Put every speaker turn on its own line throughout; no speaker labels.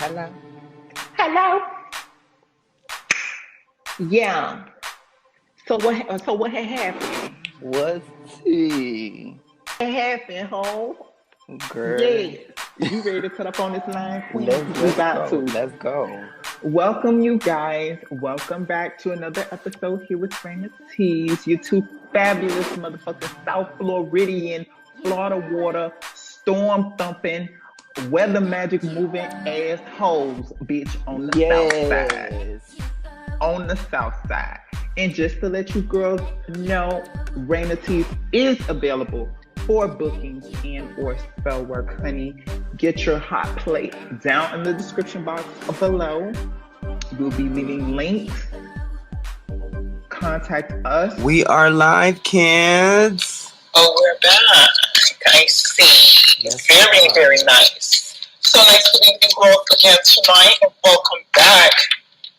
Hello.
Hello. Yeah. So what had happened?
What's tea?
What happened, ho?
Girl.
Yes. You ready to cut up on this line, queen?
Let's
'Cause we
let's
about
go.
to.
Let's go.
Welcome, you guys. Welcome back to another episode here with Rain of Teas. You two fabulous motherfucking South Floridian, Florida water, storm thumping, weather magic moving ass hoes, bitch, on the south side.
Yes.
On the south side. And just to let you girls know, Raina Teeth is available for bookings and or spell work, honey. Get your hot plate down in the description box below. We'll be leaving links. Contact us.
We are live, kids.
Oh, we're back. I see.
Yes,
Very, very nice. So nice to meet you girls again tonight, and welcome back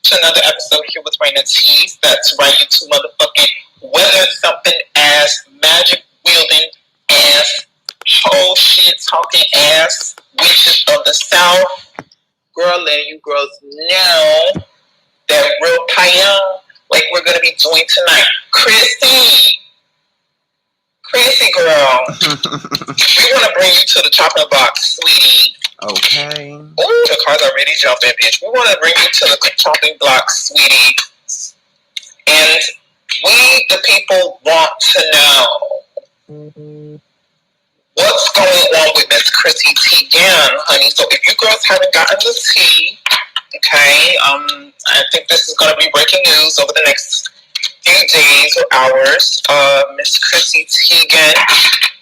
to another episode here with Raina Tees. That's right, you two motherfucking weather thumping ass, magic wielding ass, whole shit talking ass witches of the South. Girl, letting you girls know that real paya like we're gonna be doing tonight. Chrissy, girl, we want to bring you to the chopping block, sweetie.
Okay.
Ooh, the car's already jumping, bitch. We want to bring you to the chopping block, sweetie. And we, the people, want to know what's going on with Miss Chrissy Teagan, honey. So if you girls haven't gotten the tea, okay, I think this is going to be breaking news over the next few days or hours. Miss Chrissy Teagan,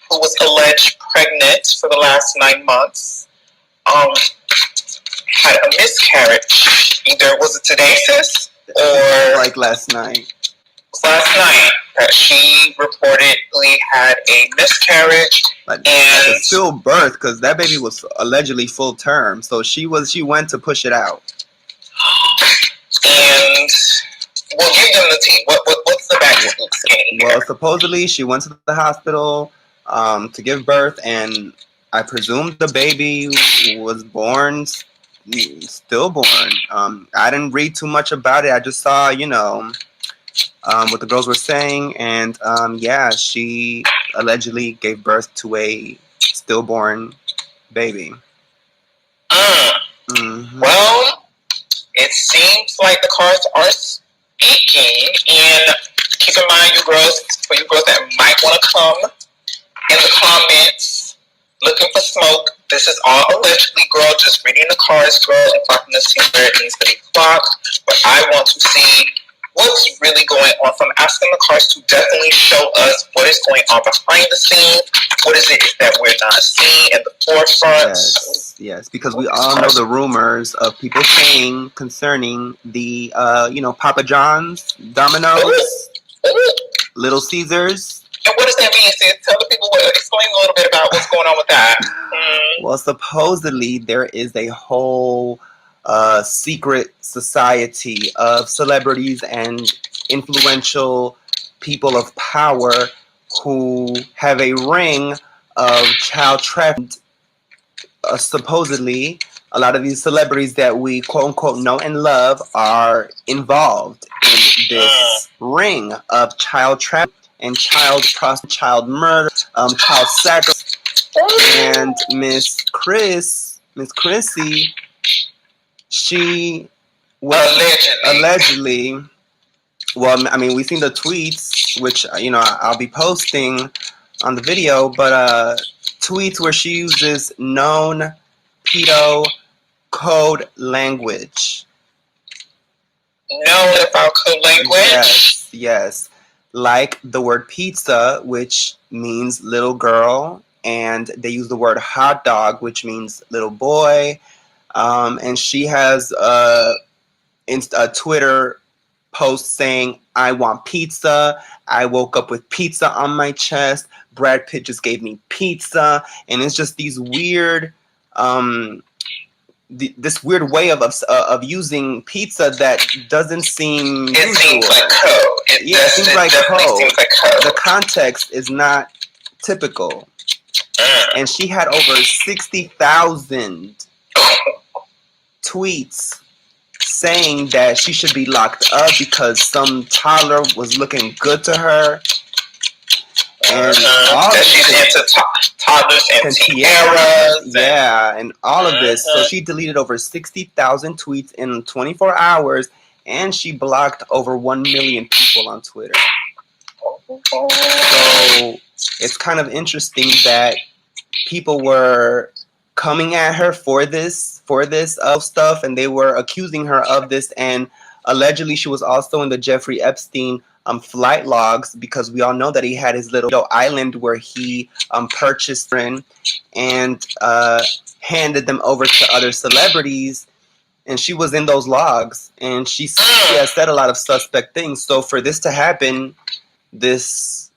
who was alleged pregnant for the last 9 months, had a miscarriage. Either was it today, sis, or
like last night.
Last night that she reportedly had a miscarriage
Like
and
a stillbirth, because that baby was allegedly full term. So she went to push it out.
And we'll give them the tea. What's the back scoop, skinny?
Well, supposedly she went to the hospital to give birth, and I presume the baby was born stillborn. I didn't read too much about it. I just saw, what the girls were saying, and yeah, she allegedly gave birth to a stillborn baby. Mm-hmm.
Well, it seems like the cards are speaking, and keep in mind, you girls, for you girls that might want to come in the comments looking for smoke, this is all allegedly, girl, just reading the cards, girl, and talking to see where it needs to be clocked, but I want to see what's really going on. So I'm asking the cards to definitely show us what is going on behind the scenes. What is it that we're not seeing in the forefront?
Yes, because we all know the rumors of people saying concerning the, Papa John's, Domino's, Little Caesars.
And what does that mean, sis? Tell the people, explain a little bit about what's going on with that.
Well, supposedly there is a whole secret society of celebrities and influential people of power who have a ring of child trafficking. Supposedly, a lot of these celebrities that we quote unquote know and love are involved in this ring of child trafficking and child murder, child sacrifice. And Miss Chrissy, she was allegedly, well, I mean, we've seen the tweets, which, I'll be posting on the video, but tweets where she uses known pedo code language.
Known about code language?
Yes. Like the word pizza, which means little girl, and they use the word hot dog, which means little boy. And she has a Twitter post saying, "I want pizza. I woke up with pizza on my chest. Brad Pitt just gave me pizza." And it's just these weird, this weird way of using pizza that doesn't seem
It
usual.
seems like code.
It seems like code.
Seems like code.
The context is not typical. And she had over 60,000 tweets saying that she should be locked up because some toddler was looking good to her. And
that she's into toddlers and tiaras.
Yeah, and all of this. So she deleted over 60,000 tweets in 24 hours, and she blocked over 1 million people on Twitter. So it's kind of interesting that people were coming at her for this stuff, and they were accusing her of this, and allegedly she was also in the Jeffrey Epstein flight logs, because we all know that he had his little island where he purchased and handed them over to other celebrities, and she was in those logs, and she has said a lot of suspect things. So for this to happen, this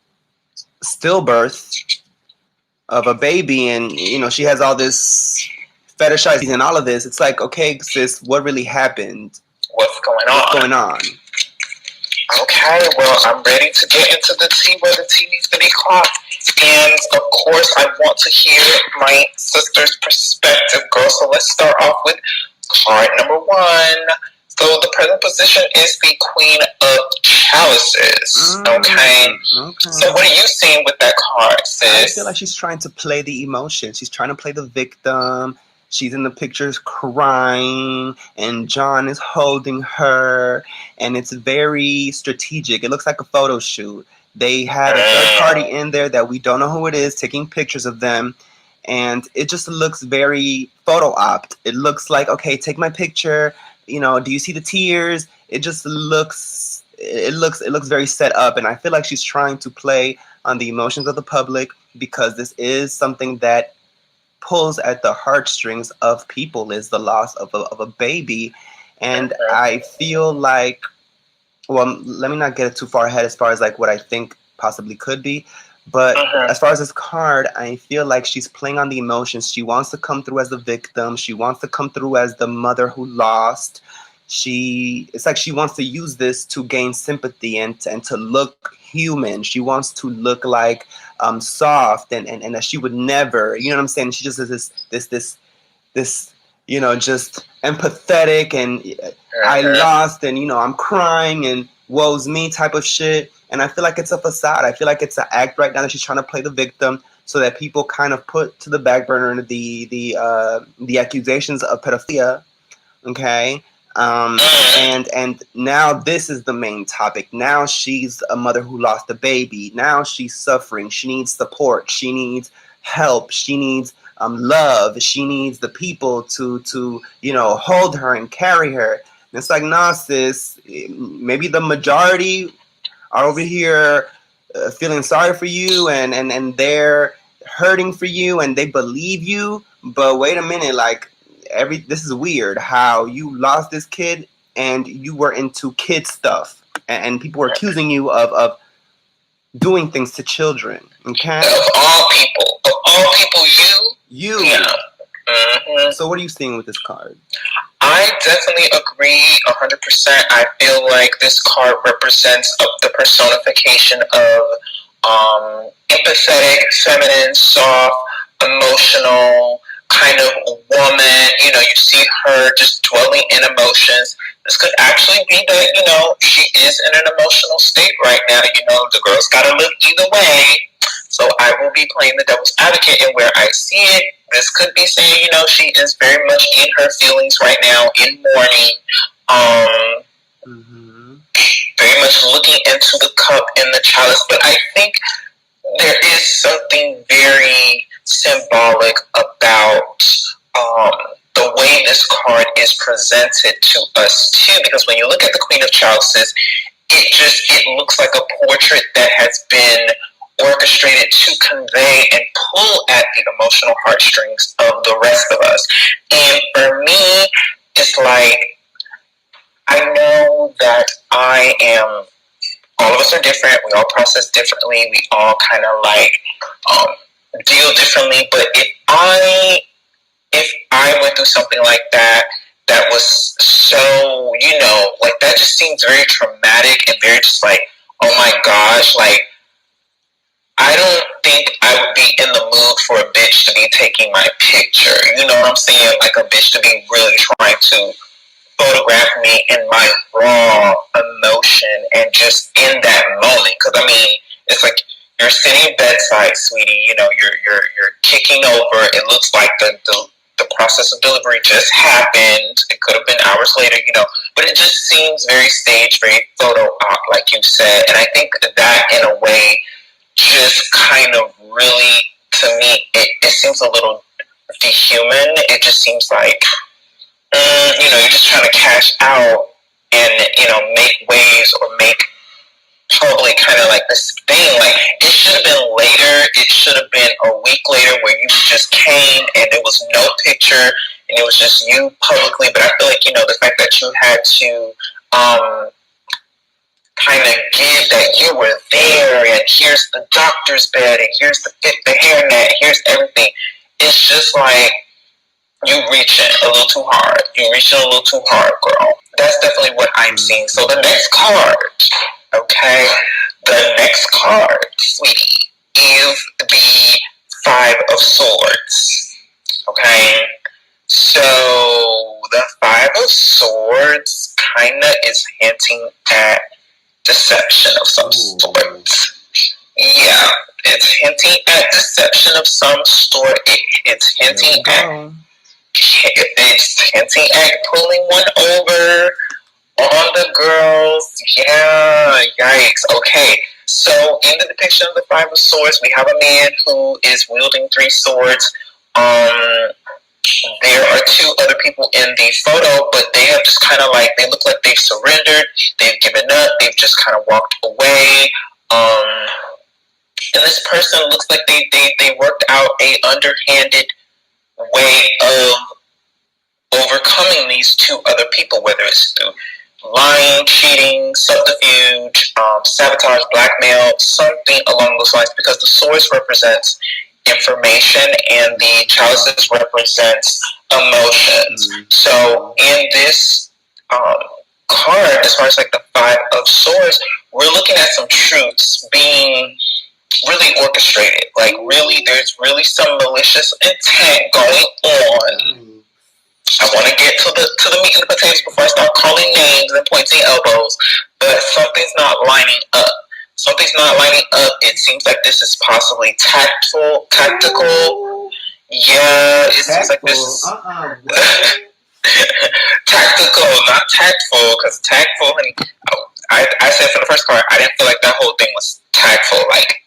stillbirth of a baby, and she has all this fetishizing and all of this, it's like, okay, sis, what really happened?
What's going on? Okay, well, I'm ready to get into the tea where the tea needs to be caught. And, of course, I want to hear my sister's perspective, girl. So let's start off with card number 1. So the present position is the Queen of Chalices. Okay. So what are you seeing with that card, sis?
I feel like she's trying to play the emotion. She's trying to play the victim. She's in the pictures crying, and John is holding her, and it's very strategic. It looks like a photo shoot. They had a third party in there that we don't know who it is taking pictures of them, and it just looks very photo opt. It looks like, okay, take my picture. Do you see the tears? It just looks very set up, and I feel like she's trying to play on the emotions of the public, because this is something that pulls at the heartstrings of people, is the loss of a baby. And I feel like, well, let me not get it too far ahead as far as like what I think possibly could be, but as far as this card, I feel like she's playing on the emotions. She wants to come through as the victim. She wants to come through as the mother who lost. It's like she wants to use this to gain sympathy and to look human. She wants to look like soft and that she would never, you know what I'm saying? She just is this just empathetic and I lost and I'm crying and woe's me type of shit. And I feel like it's a facade. I feel like it's an act right now that she's trying to play the victim, so that people kind of put to the back burner the accusations of pedophilia. Okay. And now this is the main topic. Now she's a mother who lost a baby. Now she's suffering. She needs support. She needs help. She needs love. She needs the people to hold her and carry her. And it's like, nah, sis, maybe the majority are over here feeling sorry for you and they're hurting for you and they believe you. But wait a minute, like, this is weird how you lost this kid and you were into kid stuff and people were accusing you of doing things to children. Okay,
of all people, you.
Yeah. So what are you seeing with this card?
I definitely agree 100%. I feel like this card represents the personification of empathetic, feminine, soft, emotional kind of woman. You see her just dwelling in emotions. This could actually be that, she is in an emotional state right now. The girl's got to look either way. So I will be playing the devil's advocate, and where I see it, this could be saying, she is very much in her feelings right now, in mourning, very much looking into the cup and the chalice. But I think there is something very symbolic about the way this card is presented to us too, because when you look at the Queen of Chalices, it looks like a portrait that has been orchestrated to convey and pull at the emotional heartstrings of the rest of us. And for me, it's like, I know that all of us are different, we all process differently, we all kind of deal differently, but if I went through something like that was so, that just seems very traumatic and very just like, oh my gosh, like, I don't think I would be in the mood for a bitch to be taking my picture. You know what I'm saying? Like a bitch to be really trying to me in my raw emotion and just in that moment. Because I mean, it's like you're sitting bedside, sweetie. You know, you're kicking over. It looks like the process of delivery just happened. It could have been hours later, you know, but it just seems very staged, very photo op, like you said. And I think that in a way just kind of really, to me, it seems a little dehuman. It just seems like, you know, you're just trying to cash out and, you know, make waves or make probably kind of like this thing. Like, it should have been later. It should have been a week later where you just came and there was no picture and it was just you publicly. But I feel like, you know, the fact that you had to kind of give that you were there and here's the doctor's bed and here's the hairnet, here's everything. It's just like you reaching a little too hard. You reaching a little too hard, girl. That's definitely what I'm seeing. So the next card, okay, the next card, sweetie, is the Five of Swords. Okay, so the Five of Swords kind of is hinting at deception of some sort. Yeah, it's hinting at deception of some sort. It's hinting at pulling one over on the girls. Yeah, yikes. Okay, so in the depiction of the Five of Swords, we have a man who is wielding 3 swords. There are 2 other people in the photo, but they have just kind of like, they look like they've surrendered, they've given up, they've just kind of walked away. And this person looks like they worked out a underhanded way of overcoming these 2 other people, whether it's through lying, cheating, subterfuge, sabotage, blackmail, something along those lines, because the swords represents information and the chalices represents emotions. So in this card, as far as like the Five of Swords, we're looking at some truths being really orchestrated. Like really, there's really some malicious intent going on. I want to get to the meat and the potatoes before I start calling names and pointing elbows, but something's not lining up. Something's not lining up. It seems like this is possibly tactical. Yeah, it seems like this is tactical, not tactful, because tactful, and I said for the first card, I didn't feel like that whole thing was tactful. Like,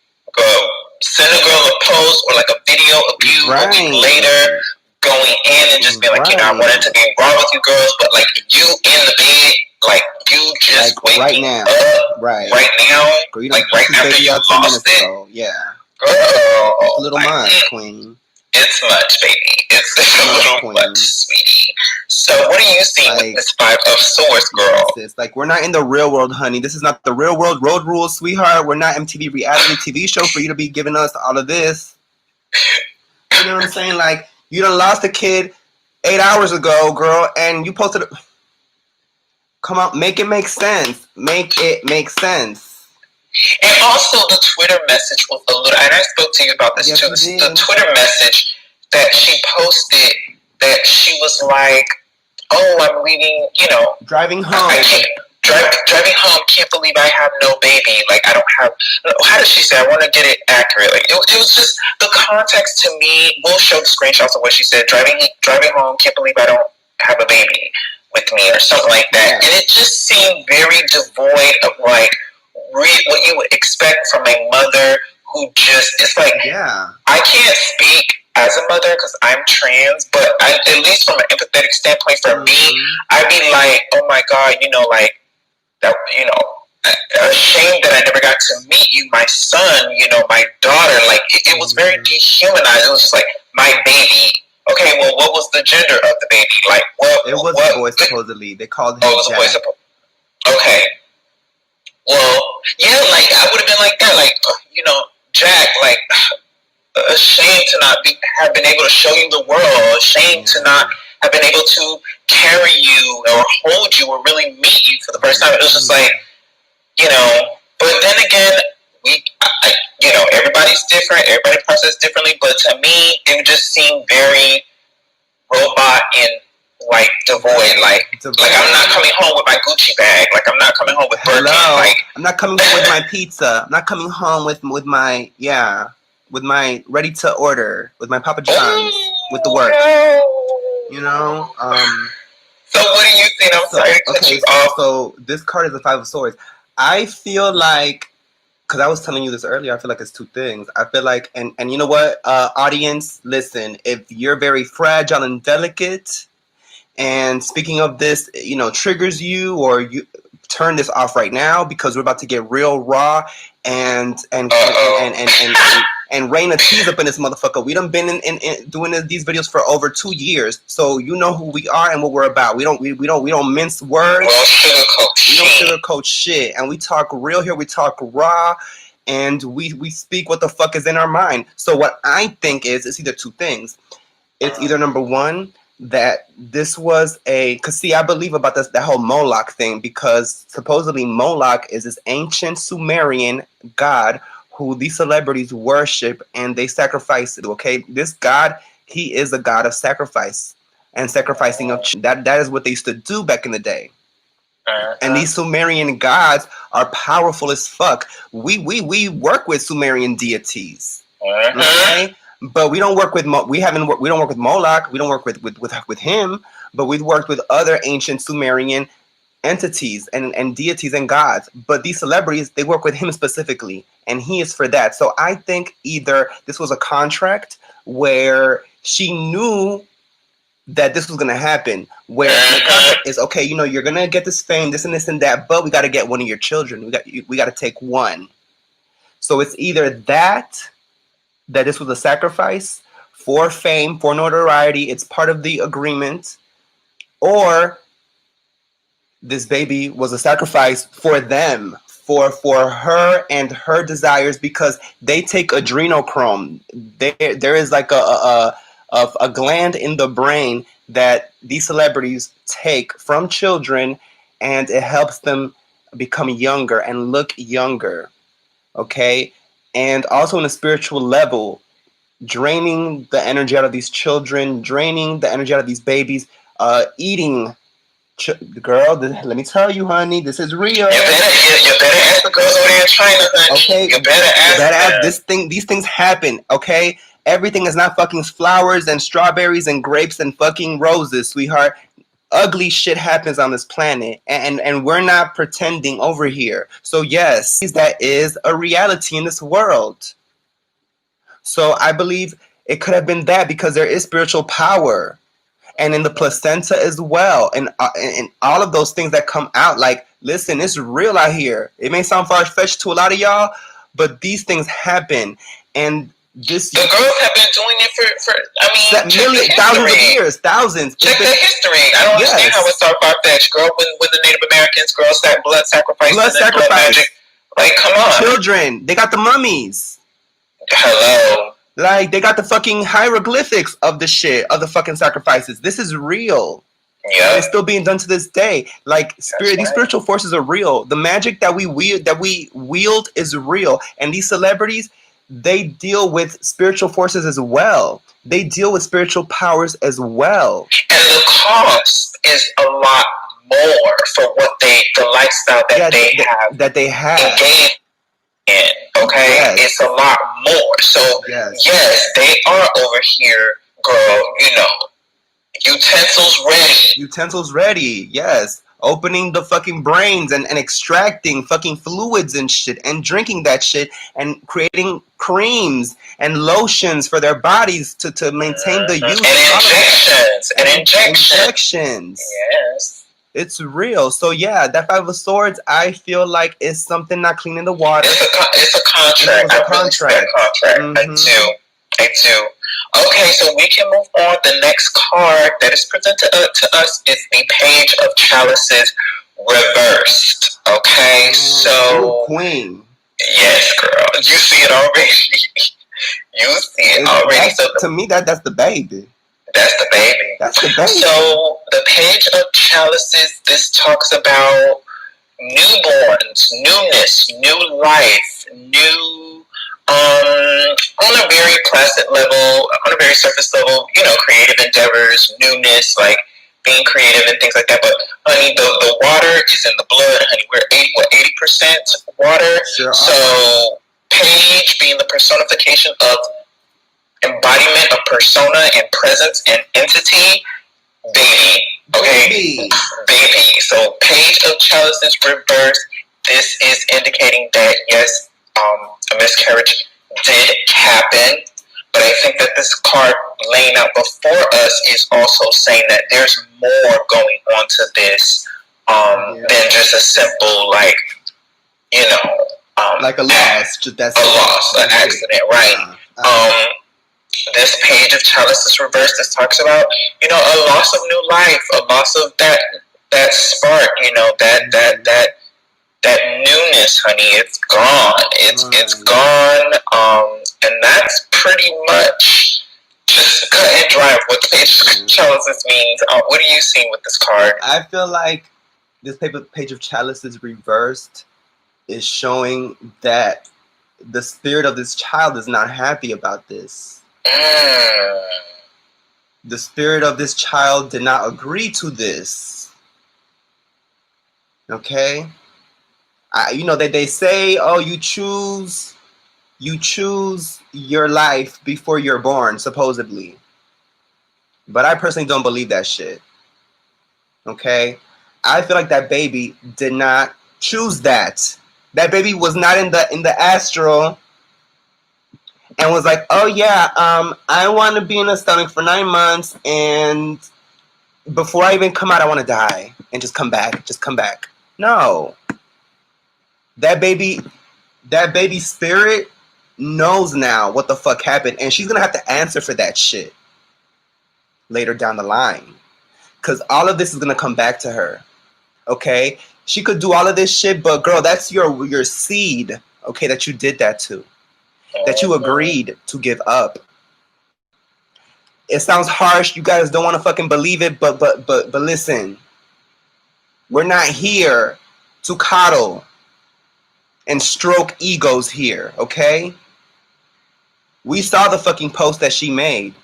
send a girl a post or like a video of you a week later going in and just being like, you know, I wanted to be raw with you girls, but like you in the bed, like you just like waking up right now, girl, you like right after you lost it. Yeah, girl, it's a little like, much, queen. It's much, baby. It's a little much, sweetie. So what are you seeing like, with this Five of Swords, girl? It's like, we're not in the real world, honey. This is not the real world road rules, sweetheart. We're not MTV reality TV show for you to be giving us all of this. You know what I'm saying? Like, you done lost a kid 8 hours ago, girl, and you posted it. Come on, make it make sense. Make it make sense. And also the Twitter message was a little, and I spoke to you about this too. The Twitter message that she posted, that she was like, oh, I'm leaving, you know. Driving home. Driving home, can't believe I have no baby. Like, I don't have, how does she say? I want to get it accurate. Like, it was just, the context to me, we'll show the screenshots of what she said. Driving home, can't believe I don't have a baby with me, or something like that. And it just seemed very devoid of, like, what you would expect from a mother who just, it's like, I can't speak as a mother because I'm trans, but at least from an empathetic standpoint for me, I'd be like, oh my God, you know, like, that, you know, ashamed that I never got to meet you, my son, you know, my daughter. Like, it was very dehumanized. It was just like, my baby. Okay, well, what was the gender of the baby? Like, what? It was a boy, supposedly. They called him Jack. It was a boy, okay. Well, yeah, like, I would have been like that. Like, you know, Jack, like, ashamed to not have been able to show you the world. Ashamed to not have been able to carry you or hold you or really meet you for the first time. It was just like, you know, but then again, you know, everybody's different, everybody processes differently, but to me, it just seemed very robot and like devoid, like I'm not coming home with my Gucci bag, like I'm not coming home with Birkin, like
I'm not coming home with my pizza, I'm not coming home with my with my ready to order, with my Papa John's, with the work, you know.
So what do you think? I'm sorry to cut you off.
So this card is the Five of Swords. I feel like, because I was telling you this earlier, I feel like it's two things. I feel like, and you know what, audience, listen, if you're very fragile and delicate, and speaking of this, you know, triggers you, or you turn this off right now, because we're about to get real raw and rain a tease up in this motherfucker. We done been in doing these videos for over 2 years, so you know who we are and what we're about. We don't mince words. We don't sugarcoat shit, and we talk real here. We talk raw, and we speak what the fuck is in our mind. So what I think is, it's either two things. It's either number one, that this was because see, I believe about that whole Moloch thing, because supposedly Moloch is this ancient Sumerian god who these celebrities worship and they sacrifice it. Okay, this god, he is a god of sacrifice and sacrificing of that is what they used to do back in the day. And these Sumerian gods are powerful as fuck. We work with Sumerian deities. Okay? But we don't work with we don't work with Moloch. We don't work with him. But we've worked with other ancient Sumerian entities and deities and gods. But these celebrities, they work with him specifically, and he is for that. So I think either this was a contract where she knew that this was going to happen, where the contract is, okay, you know, you're going to get this fame, this and this and that, but we got to get one of your children. We got to take one. So it's either that this was a sacrifice for fame, for notoriety, it's part of the agreement, or this baby was a sacrifice for them, for her and her desires, because they take adrenochrome. There is like a gland in the brain that these celebrities take from children, and it helps them become younger and look younger. Okay? And also on a spiritual level, draining the energy out of these children, draining the energy out of these babies, eating. Girl, let me tell you, honey, this is real. You
better ask the girls over there in China, honey.
Okay,
you better ask
them. These things happen, okay? Everything is not fucking flowers and strawberries and grapes and fucking roses, sweetheart. Ugly shit happens on this planet, and we're not pretending over here. So yes, that is a reality in this world. So I believe it could have been that, because there is spiritual power, and in the placenta as well, and all of those things that come out. Like, listen, it's real out here. It may sound far-fetched to a lot of y'all, but these things happen, and
the girls have been doing it for
thousands of years, thousands.
Check the history. I don't understand how it's so far-fetched, girl. When the Native Americans, girls had blood sacrifice, blood magic. Like, come on.
Children, they got the mummies.
Hello.
Like, they got the fucking hieroglyphics of the shit, of the fucking sacrifices. This is real. Yeah. And it's still being done to this day. Like, these spiritual forces are real. The magic that we wield is real. And these celebrities, they deal with spiritual forces as well. They deal with spiritual powers as well.
And the cost is a lot more for what the lifestyle that they have. Engaged in, okay? Yes. It's a lot more. So, yes, they are over here, girl, you know.
Utensils ready, yes. Opening the fucking brains and extracting fucking fluids and shit, and drinking that shit, and creating creams and lotions for their bodies to maintain the youth.
And injections.
Yes. It's real. So yeah, that Five of Swords, I feel like is something not clean in the water.
It's a contract. I do. Okay, so we can move on. The next card that is presented to us is the Page of Chalices reversed. Okay, so
Queen.
Yes, girl. You see it already. So
to me, that's the baby.
That's the baby. So the Page of Chalices, this talks about newborns, newness, new life, new. On a very pleasant level, on a very surface level, you know, creative endeavors, newness, like being creative and things like that. But honey, the water is in the blood, honey. We're 80% water.
Sure.
So Paige being the personification of embodiment of persona and presence and entity, baby. Okay, baby. So Page of Chalices reversed. This is indicating that yes, a miscarriage did happen. But I think that this card laying out before us is also saying that there's more going on to this than just a simple, like, you know,
like a loss. That's
a loss, an accident, right? This Page of Chalices reversed. This talks about, you know, a loss of new life, a loss of that spark, you know, that newness, honey. It's gone. It's gone. And that's pretty much just cut and dry of what the Page of Chalices means. What are you seeing with this card?
I feel like this Page of Chalices reversed is showing that the spirit of this child is not happy about this. The spirit of this child did not agree to this. Okay? You know, they say, oh, you choose your life before you're born, supposedly. But I personally don't believe that shit. Okay? I feel like that baby did not choose that. That baby was not in the astral and was like, oh yeah, I want to be in the stomach for 9 months, and before I even come out, I want to die and just come back. Just come back. No. That baby spirit knows now what the fuck happened, and she's gonna have to answer for that shit later down the line, because all of this is gonna come back to her. Okay, she could do all of this shit, but girl, that's your seed. Okay, that you did that to, that you agreed to give up. It sounds harsh. You guys don't want to fucking believe it, but listen, we're not here to coddle and stroke egos here, okay? We saw the fucking post that she made.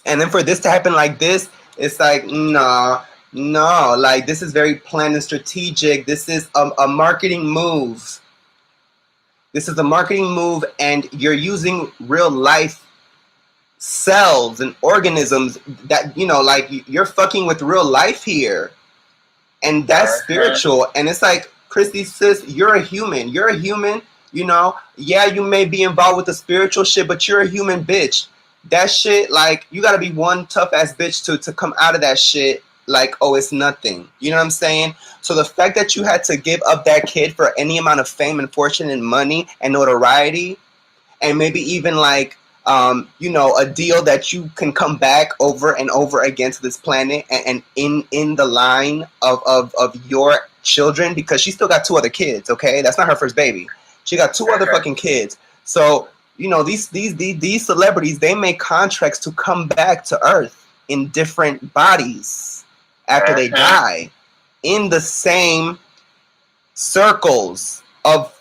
And then for this to happen like this, it's like, no, like this is very planned and strategic. This is a marketing move. This is a marketing move, and you're using real life cells and organisms that, you know, like you're fucking with real life here. And that's spiritual. And it's like, Chrissy, sis, you're a human. You're a human, you know. Yeah, you may be involved with the spiritual shit, but you're a human bitch. That shit, like, you gotta be one tough ass bitch to come out of that shit like, oh, it's nothing. You know what I'm saying? So the fact that you had to give up that kid for any amount of fame and fortune and money and notoriety, and maybe even like, you know, a deal that you can come back over and over again to this planet and in the line of your children, because she still got 2 other kids, okay? That's not her first baby. She got 2 other fucking kids. So, you know, these celebrities, they make contracts to come back to Earth in different bodies after they die, in the same circles of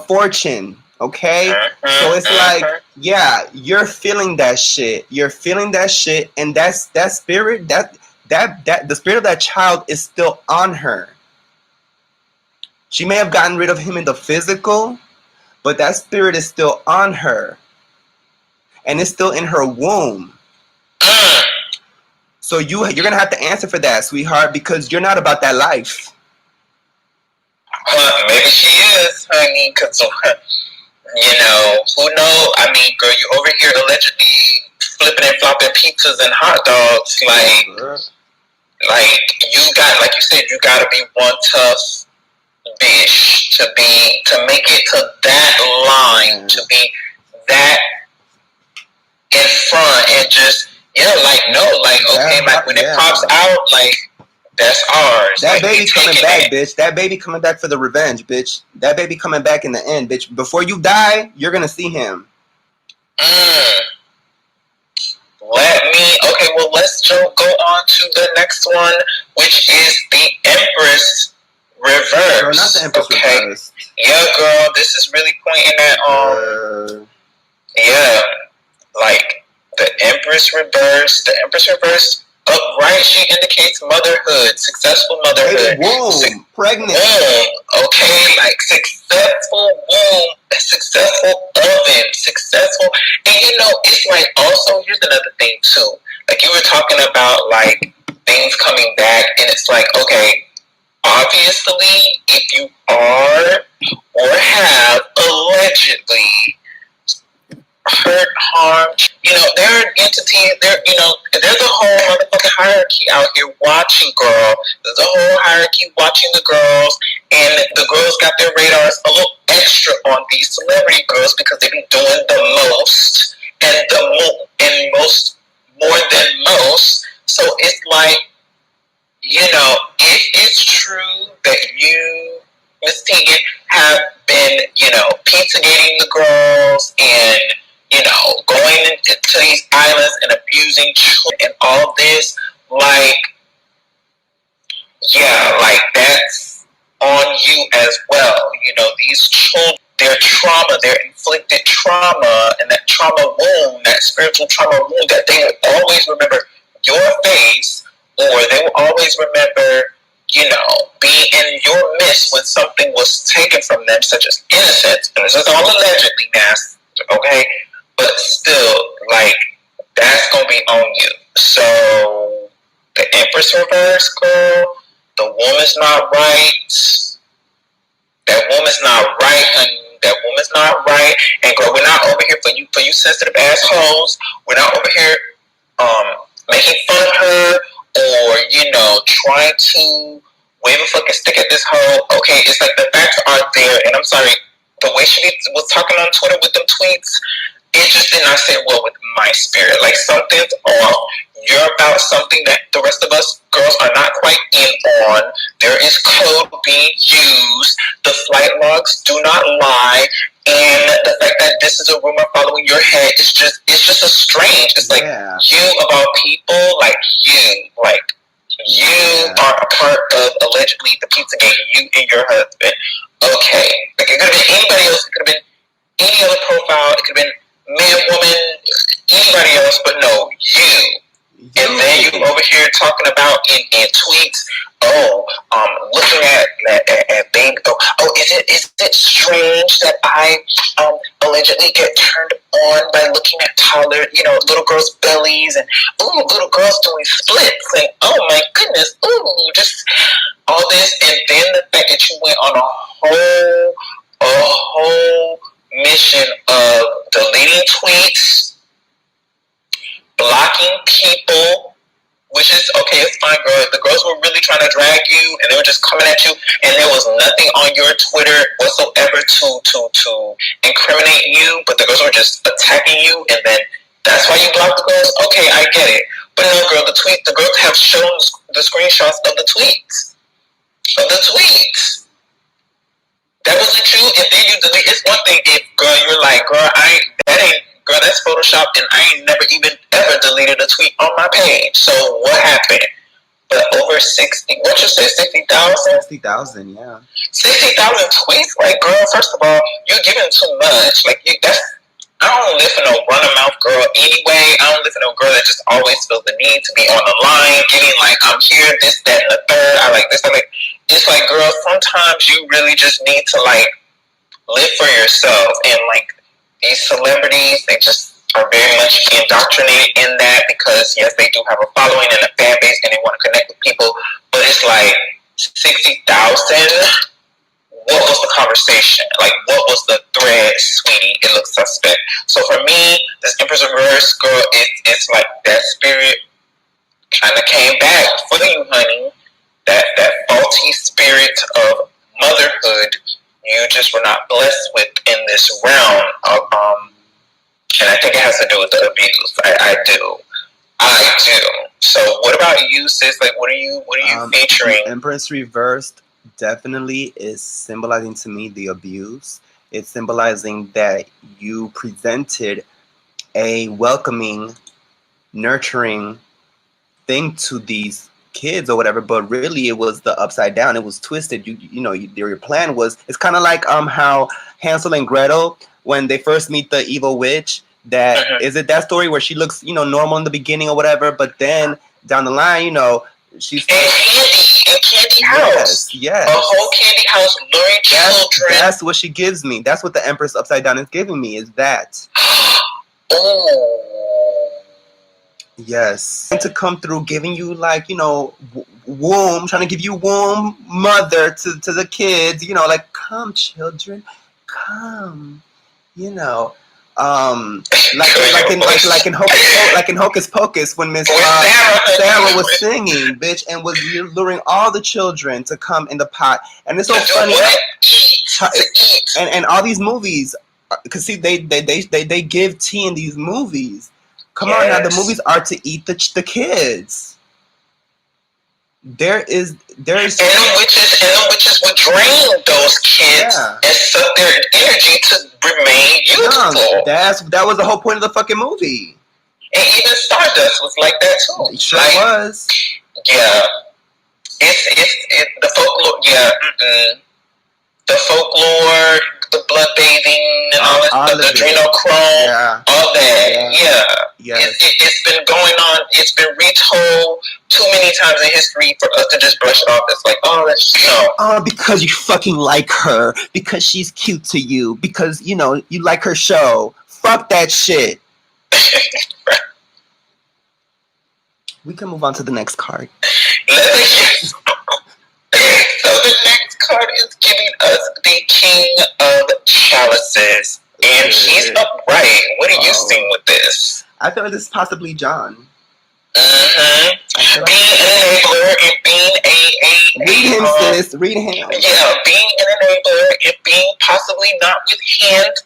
fortune, okay? So it's like, yeah, you're feeling that shit. You're feeling that shit, and that spirit, that the spirit of that child is still on her. She may have gotten rid of him in the physical, but that spirit is still on her. And it's still in her womb. So you're going to have to answer for that, sweetheart, because you're not about that life.
Maybe she is, honey, because, you know, who knows? I mean, girl, you over here allegedly flipping and flopping pizzas and hot dogs. Like you got, like you said, you got to be one tough bitch to make it to that line, to be that in front, and just, yeah, like, no, like, okay, like when it pops out, like, that's ours.
That
like,
baby coming back, bitch. That baby coming back for the revenge, bitch. That baby coming back in the end, bitch. Before you die, you're gonna see him.
Okay, well, let's go on to the next one, which is the Empress Reverse.
Girl, not the Empress Reverse.
Yeah, girl, this is really pointing at, yeah, like, the Empress Reverse. The Empress Reverse Upright, she indicates motherhood, successful motherhood.
Womb, pregnant.
Womb, okay, like successful womb, successful oven, successful. And it's like also, here's another thing too. Like you were talking about like things coming back, and it's like, okay, obviously, if you are or have allegedly hurt, harm, there are entities, there's a whole motherfucking hierarchy out here watching, girl. There's a whole hierarchy watching the girls, and the girls got their radars a little extra on these celebrity girls because they be doing the most and more than most. So it's like, if it's true that you, Miss Teagan, have been, pizza-gating the girls and, going into these islands and abusing children and all this, like, yeah, like, that's on you as well. These children, their trauma, their inflicted trauma, and that trauma wound, that spiritual trauma wound, that they will always remember your face, or they will always remember, being in your midst when something was taken from them, such as innocence. And this is all allegedly nasty, okay? But still, like, that's going to be on you. So, the Empress reverse, girl, the woman's not right. That woman's not right, honey. That woman's not right. And girl, we're not over here for you sensitive assholes. We're not over here making fun of her or, trying to wave a fucking stick at this hoe. Okay, it's like the facts are there, and I'm sorry, the way she was talking on Twitter with them tweets, it just did not sit well with my spirit. Like, something's off. You're about something that the rest of us girls are not quite in on. There is code being used. The flight logs do not lie. And the fact that this is a rumor following your head is just a strange. It's like, you of all people, like you are a part of allegedly the Pizzagate, you and your husband. Okay. Like, it could have been anybody else. It could have been any other profile. It could have been man, woman, anybody else, but no, you. And then you over here talking about in tweets, looking at baby. Is it strange that I allegedly get turned on by looking at toddler, little girls' bellies and little girls doing splits and oh my goodness, just all this, and then the fact that you went on a whole mission of deleting tweets, blocking people, which is okay, it's fine, girl. If the girls were really trying to drag you and they were just coming at you and there was nothing on your Twitter whatsoever to incriminate you, but the girls were just attacking you, and then that's why you blocked the girls, okay, I get it. But no, girl, the girls have shown the screenshots of the tweets. That wasn't you, and then you delete. It's one thing if, girl, you're like, girl, that's Photoshop, and I ain't never even ever deleted a tweet on my page. So what happened? But over 60, what you say, 60,000?
60,000, yeah.
60,000 tweets? Like, girl, first of all, you're giving too much. Like, I don't live for no run-a-mouth girl anyway. I don't live for no girl that just always feels the need to be on the line, getting like, I'm here, this, that, and the third. I like this, I like. It's like, girl, sometimes you really just need to, like, live for yourself. And, like, these celebrities, they just are very much indoctrinated in that because, yes, they do have a following and a fan base and they want to connect with people. But it's like 60,000. What was the conversation? Like, what was the thread, sweetie? It looks suspect. So for me, this Empress Reverse, girl, it's like that spirit kind of came back for you, honey. That faulty spirit of motherhood you just were not blessed with in this realm of, and I think it has to do with the abuse. I do. So what about you, sis? Like, what are you featuring?
Empress Reversed definitely is symbolizing to me the abuse. It's symbolizing that you presented a welcoming, nurturing thing to these kids or whatever, but really it was the upside down. It was twisted. Your plan was, it's kind of like how Hansel and Gretel, when they first meet the evil witch, that is it that story where she looks, normal in the beginning or whatever, but then down the line, she's
and candy house.
Yes.
A whole candy house luring children.
That's what she gives me. That's what the Empress Upside Down is giving me, is that.
Oh.
Yes. And to come through giving you womb, trying to give you womb mother to the kids, come children, come, like in Hocus Pocus when Miss Sarah was singing, bitch, and was luring all the children to come in the pot. And it's so funny, and all these movies, because see, they give tea in these movies. Come on now, the movies are to eat the kids. There is and the witches would drain those kids and suck their energy to remain youthful. That was the whole point of the fucking movie.
And even Stardust was like that too.
It sure was.
Yeah. It's the folklore. Yeah. The folklore, the blood bathing, all the adrenochrome, all that. Yeah. It's been going on. It's been retold too many times in history for us to just brush it off. It's like,
because you fucking like her, because she's cute to you, because you like her show. Fuck that shit. We can move on to the next card.
So the next card is giving us the King of Chalices. And he's upright. What are you seeing with this?
I feel like this is possibly John.
Mm-hmm. Being an enabler and being
Read him, sis. Read him.
Yeah, being an enabler and being possibly not with hands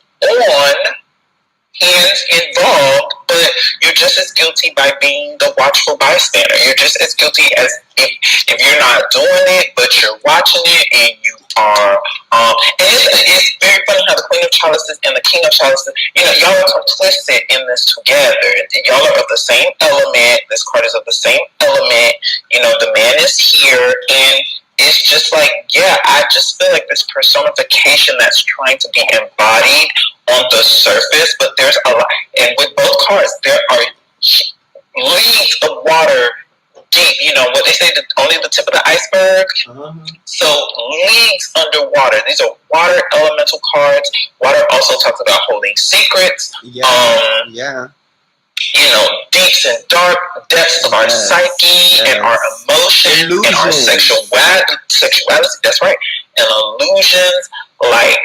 involved, but you're just as guilty by being the watchful bystander. You're just as guilty as if you're not doing it, but you're watching it, and you are. And it's very funny how the Queen of Chalices and the King of Chalices, y'all are complicit in this together. Y'all are of the same element. This card is of the same element. The man is here, and it's just like, I just feel like this personification that's trying to be embodied on the surface, but there's a lot, and with both cards, there are leagues of water deep. What they say, only the tip of the iceberg. So leagues underwater. These are water elemental cards. Water also talks about holding secrets. Deeps and dark depths of our psyche and our emotions and our sexuality. That's right. And illusions, like,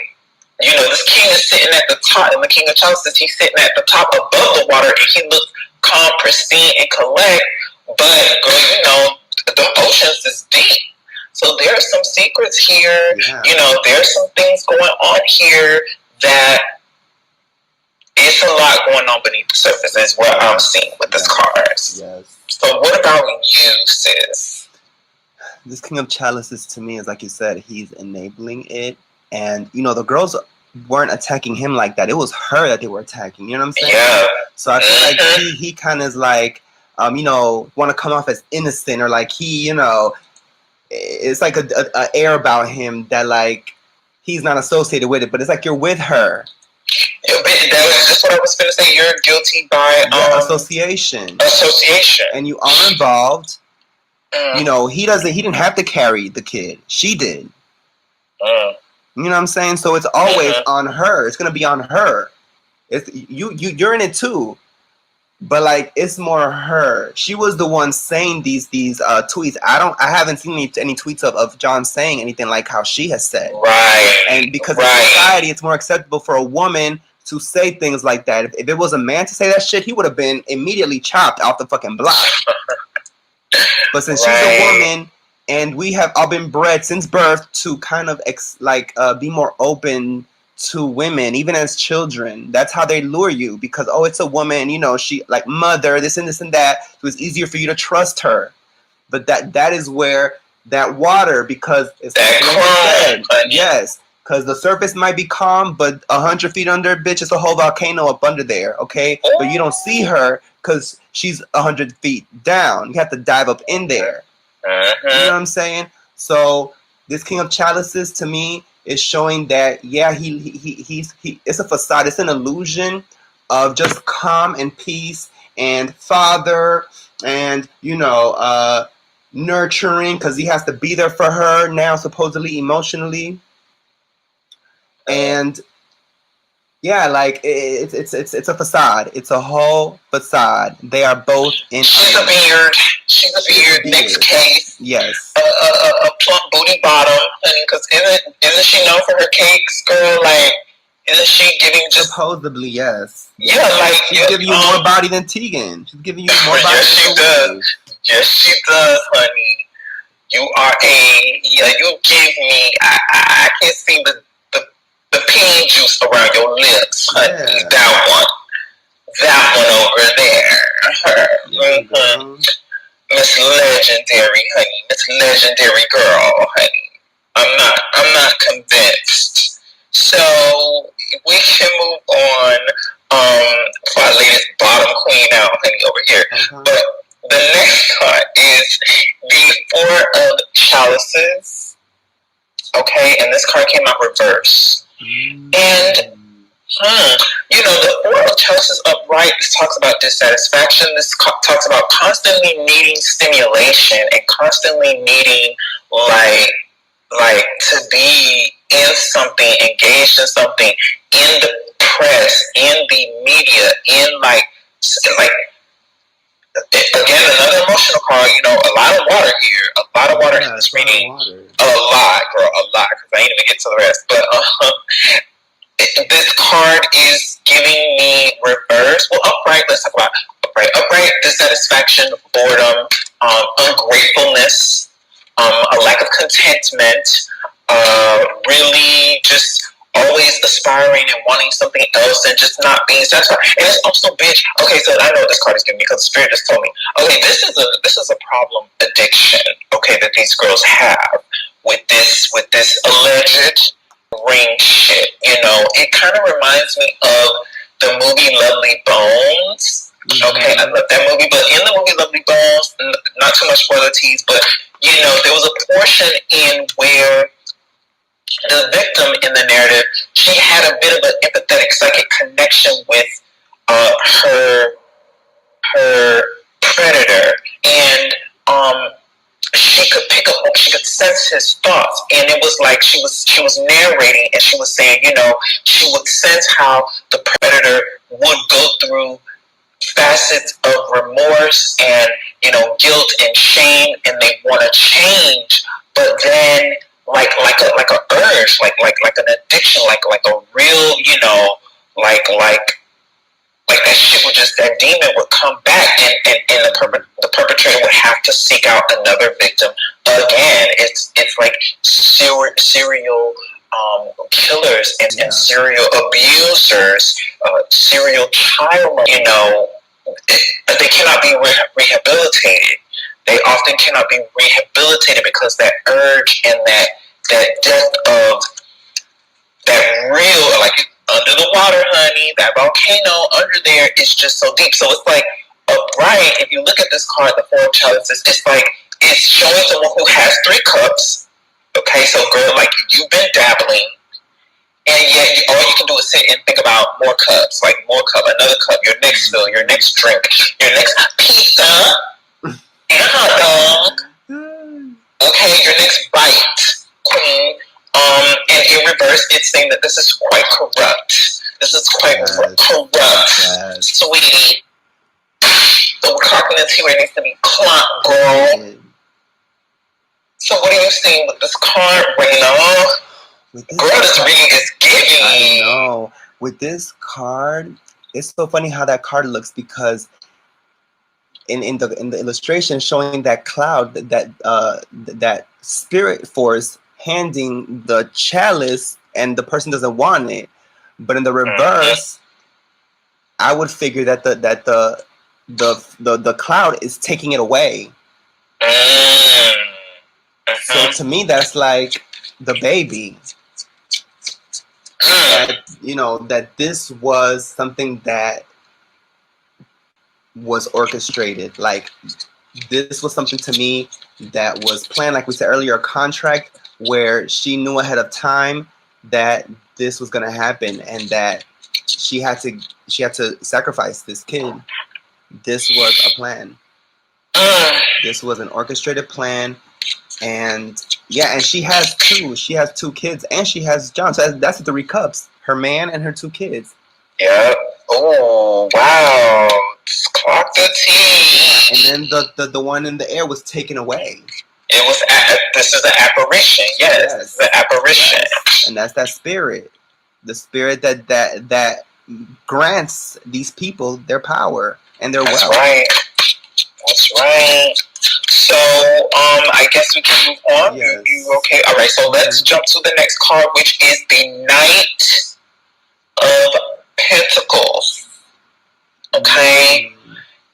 this king is sitting at the top, and the King of Chalices, he's sitting at the top above the water, and he looks calm, pristine, and collect. But, girl, the oceans is deep. So there are some secrets here. There's some things going on here that it's a lot going on beneath the surface, is what I'm seeing with this cards. So what about you, sis?
This King of Chalices, to me, is like you said, he's enabling it. And, the girls weren't attacking him like that. It was her that they were attacking. You know what I'm saying?
Yeah.
So I feel like he kind of is like, want to come off as innocent, or like he, it's like a air about him that like he's not associated with it, but it's like you're with her.
Yeah, that's what I was going to say. You're guilty by
association.
Association.
And you are involved. He didn't have to carry the kid. She did. You know what I'm saying? So it's always on her. It's gonna be on her. It's you're in it too, but like it's more her. She was the one saying these tweets. I haven't seen any tweets of John saying anything like how she has said.
Right.
And because in society, it's more acceptable for a woman to say things like that. If it was a man to say that shit, he would have been immediately chopped off the fucking block. But since she's a woman, and we have all been bred since birth to kind of be more open to women, even as children. That's how they lure you, because it's a woman, she like mother, this and this and that. So it's easier for you to trust her. But that is where that water, because it's like yes, because the surface might be calm, but 100 feet under, bitch, it's a whole volcano up under there. Okay, but you don't see her because she's 100 feet down. You have to dive up in there. You know what I'm saying? So this King of Chalices, to me, is showing that he's it's a facade, it's an illusion, of just calm and peace and father and, nurturing, because he has to be there for her now, supposedly emotionally. And yeah, like it's a facade. It's a whole facade. They are both in.
She's a beard. She's a beard. Next case.
Yes.
A plump booty bottom, because isn't she known for her cakes, girl? Like, isn't she giving just
supposedly yes?
Yeah, like
she's giving you more body than Teagan. She's giving you more body.
Yes, she does. Yes, she does, honey. You are you give me. I can see the pea juice around your lips, honey. Yeah. That one over there. Mm-hmm. Miss Legendary, honey. Miss Legendary girl, honey. I'm not convinced. So we can move on for our latest bottom queen out, honey, over here. But the next card is the Four of Chalices. Okay, and this card came out reverse. And the Four of Chalices upright, this talks about dissatisfaction. This talks about constantly needing stimulation and constantly needing like to be in something, engaged in something, in the press, in the media, in like again, another emotional card. A lot of water here. A lot of water in this reading. A lot, girl. A lot. Because I ain't even get to the rest. But this card is giving me reverse. Well, upright. Let's talk about upright. Upright, dissatisfaction, boredom, ungratefulness, a lack of contentment, really just always aspiring and wanting something else and just not being satisfied. And it's also, bitch. Okay, so I know what this card is giving me because the spirit just told me. Okay, this is a problem addiction. Okay, that these girls have with this alleged ring shit. It kind of reminds me of the movie Lovely Bones. Okay, I love that movie, but in the movie Lovely Bones, not too much spoiler tease, but there was a portion in where the victim in the narrative, she had a bit of an empathetic psychic connection with her predator, and she could pick up, she could sense his thoughts, and it was like she was narrating, and she was saying, she would sense how the predator would go through facets of remorse and guilt and shame, and they want to change, but then like a urge, like an addiction, like a real, like that shit would just, that demon would come back, and the perpetrator would have to seek out another victim again. It's like serial killers and serial abusers, serial child. They cannot be rehabilitated. They often cannot be rehabilitated because that urge and that depth of that real, like under the water, honey, that volcano under there is just so deep. So it's like upright. If you look at this card, the Four of Chalices, it's like it's showing someone who has 3 cups. Okay, so girl, like you've been dabbling, and yet all you can do is sit and think about more cups, like more cup, another cup, your next fill, your next drink, your next pizza. And a hot dog. Okay, your next bite, queen. And in reverse, it's saying that this is quite corrupt. This is quite corrupt, sweetie. The cockiness here needs to be clocked, girl. So what are you seeing with this card, Raina? Girl, this reading is giving.
I know. With this card, it's so funny how that card looks, because in the illustration showing that cloud, that spirit force handing the chalice, and the person doesn't want it, but in the reverse, I would figure that the cloud is taking it away. So to me, that's like the baby. That this was something that was orchestrated. Like, this was something to me that was planned, like we said earlier, a contract where she knew ahead of time that this was going to happen, and that she had to sacrifice this kid. This was a plan. This was an orchestrated plan. And yeah, and she has two kids, and she has John. So that's the 3 cups: her man and her 2 kids.
Yeah. Oh wow! Clock the tea.
And then the one in the air was taken away.
It was. This is an apparition. Yes. The apparition.
Yes. And that's that spirit, the spirit that grants these people their power and their wealth.
That's right. So, I guess we can move on.
Yes.
You okay? All right. So let's jump to the next card, which is the Knight of Pentacles. Okay.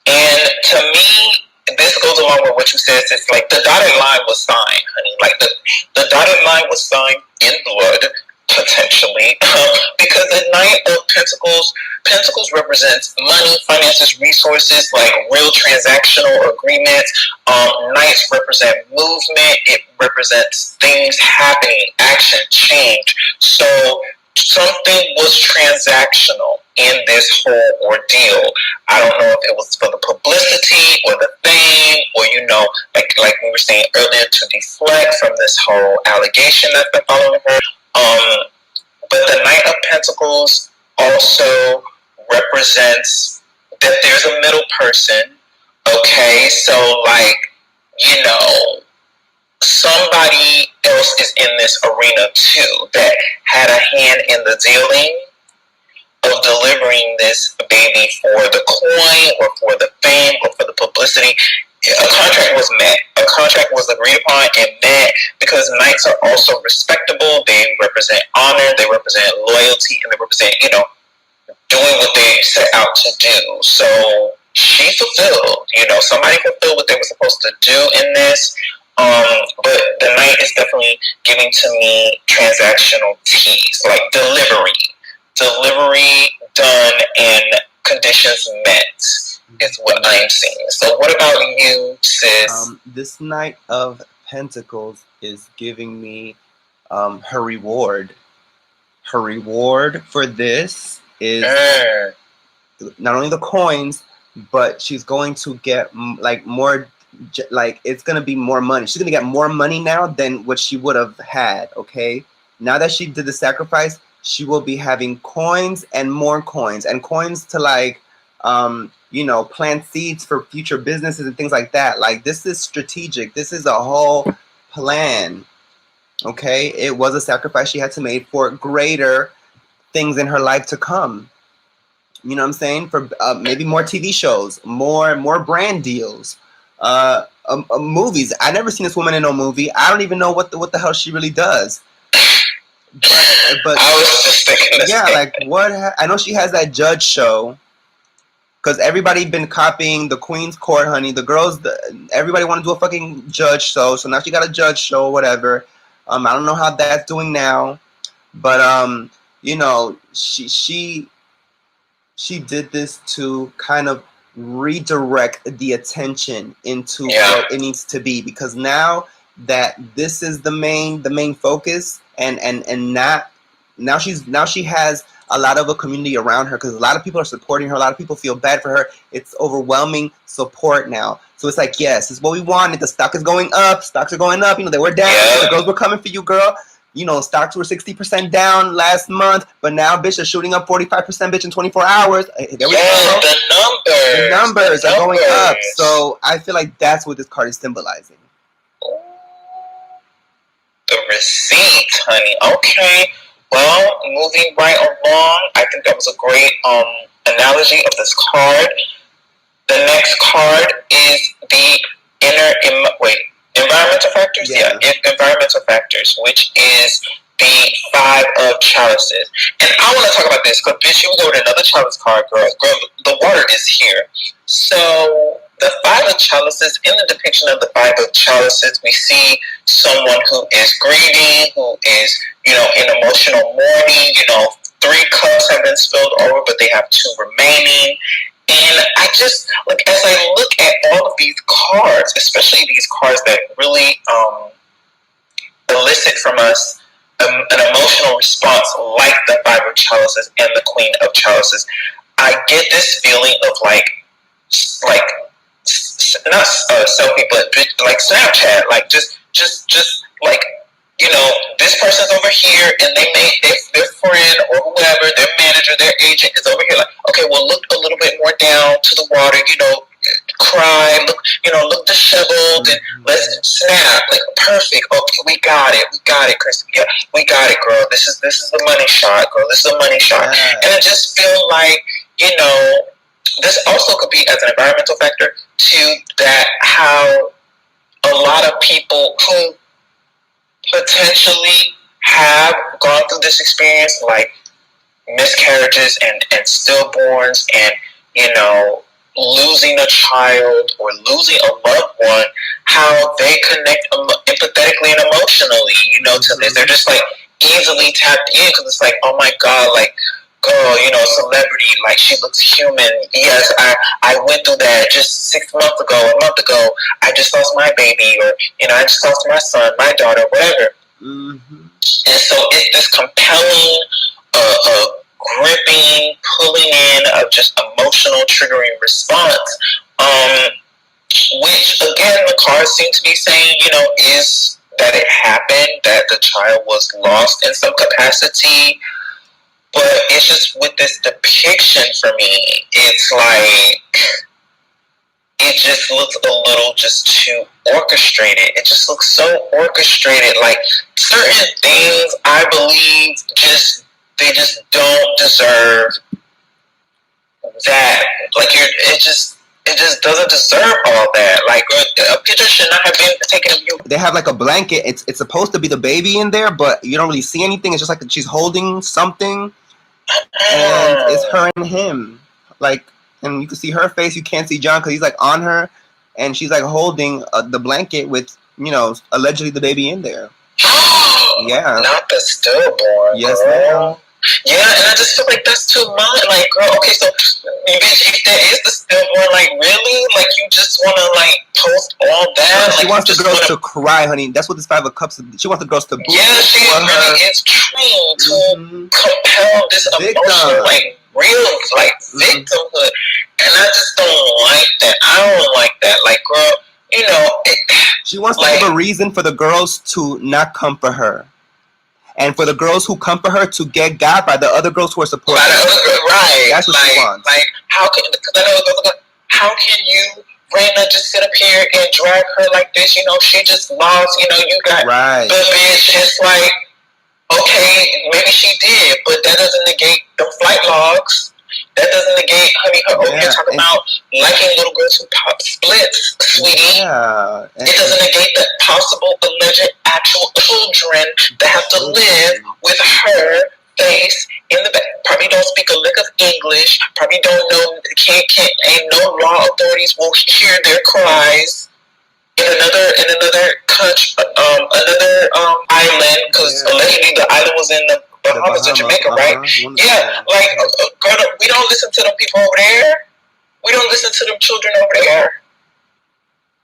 And to me, this goes along with what you said. It's like the dotted line was signed, honey. Like the dotted line was signed in blood, potentially, because the Knight of Pentacles represents money, finances, resources, like real transactional agreements. Knights represent movement. It represents things happening, action, change. So something was transactional in this whole ordeal. I don't know if it was for the publicity or the fame, or like we were saying earlier, to deflect from this whole allegation that's been following her. But the Knight of Pentacles also represents that there's a middle person. Okay, so like, somebody else is in this arena too that had a hand in the dealing of delivering this baby for the coin or for the fame or for the publicity. A contract was met. A contract was agreed upon and met, because Knights are also respectable. They represent honor, they represent loyalty, and they represent, doing what they set out to do. So she fulfilled, somebody fulfilled what they were supposed to do in this. But the Knight is definitely giving to me transactional teas, like delivery done and conditions met is what I'm seeing. So what about you, sis?
This Knight of Pentacles is giving me her reward. Her reward for this is not only the coins, but she's going to get more. It's going to be more money. She's going to get more money now than what she would have had. Okay, now that she did the sacrifice, she will be having coins and more coins and coins to plant seeds for future businesses and things like that. Like, this is strategic. This is a whole plan. Okay, it was a sacrifice she had to make for greater things in her life to come. You know what I'm saying? For maybe more TV shows, more brand deals, movies. I never seen this woman in no movie. I don't even know what the hell she really does. But
I was just thinking this.
Yeah, like what? I know she has that judge show. Because everybody been copying the Queen's Court, honey. The girls, everybody want to do a fucking judge show. So now she got a judge show or whatever. I don't know how that's doing now. But, she did this to kind of redirect the attention into what it needs to be. Because now that this is the main focus, and now she has a lot of a community around her, because a lot of people are supporting her. A lot of people feel bad for her. It's overwhelming support now. So it's like, yes, it's what we wanted. The stock is going up. Stocks are going up. They were down. The girls were coming for you, girl. Stocks were 60% down last month, but now, bitch, they're shooting up 45%, bitch, in 24 hours. There we go. The numbers are going up. So I feel like that's what this card is symbolizing.
The receipts, honey. Okay. Well, moving right along, I think that was a great analogy of this card. The next card is the environmental factors? Yeah, environmental factors, which is the 5 of chalices. And I want to talk about this, because bitch, you go with another chalice card, girl. Girl, the water is here. So the 5 of chalices, in the depiction of the 5 of chalices, we see someone who is grieving, who is, in emotional mourning. 3 cups have been spilled over, but they have 2 remaining. And I just, as I look at all of these cards, especially these cards that really elicit from us an emotional response like the Five of Chalices and the Queen of Chalices, I get this feeling of like not selfie, but like Snapchat, like just like, you know, this person's over here, and their friend or whoever, their manager, their agent is over here. Like, okay, well, look a little bit more down to the water, you know, cry, look disheveled, and let's snap. Like, perfect. Okay, we got it, Chrissy. Yeah, we got it, girl. This is the money shot, girl. This is the money shot. Yeah. And I just feel like, this also could be as an environmental factor to that, how a lot of people who potentially have gone through this experience, like miscarriages and stillborns, and losing a child or losing a loved one, how they connect empathetically and emotionally, to this. They're just like easily tapped in, because it's like, oh my God, like, girl, celebrity, like, she looks human. Yes, I went through that just a month ago. I just lost my baby, or, I just lost my son, my daughter, whatever. Mm-hmm. And so it's this compelling, gripping, pulling in of just emotional triggering response, which, again, the cards seem to be saying, is that it happened, that the child was lost in some capacity. But it's just with this depiction for me, it's like, it just looks a little just too orchestrated. It just looks so orchestrated. Like, certain things, I believe, they just don't deserve that. Like, it just doesn't deserve all that. Like, a picture should not have been taken of you.
They have like a blanket. It's supposed to be the baby in there, but you don't really see anything. It's just like she's holding something. And it's her and him, like, and you can see her face. You can't see John because he's like on her, and she's like holding the blanket with, allegedly the baby in there. Yeah,
not the stillborn.
Yes,
ma'am. Yeah, and I just feel like that's too much. Like, girl, okay, so bitch, if that is the stillborn, like, really, like, you just want to like post all that?
She wants the girls to cry, honey. That's what this Five of Cups is. She wants the girls to.
Yeah, she really is trying to compel this emotional, like, real, like, victimhood, and I just don't like that. I don't like that. Like, girl,
she wants to give a reason for the girls to not come for her. And for the girls who come for her to get got by the other girls who are supporting her.
Right.
That's what she wants.
Like, how can you, Raina, just sit up here and drag her like this? She just lost, you got
right.
The bitch. It's like, okay, maybe she did, but that doesn't negate the flight logs. That doesn't negate, honey, her over here talking about liking little girls who pop splits, sweetie.
Yeah.
It doesn't negate the possible, alleged, actual children that have to live with her face in the back. Probably don't speak a lick of English. Probably don't know, ain't no law authorities will hear their cries in another country, another island, because allegedly the island was in the Bahamas or Jamaica, right? Yeah, like, girl, we don't listen to them people over there. We don't listen to them children over there.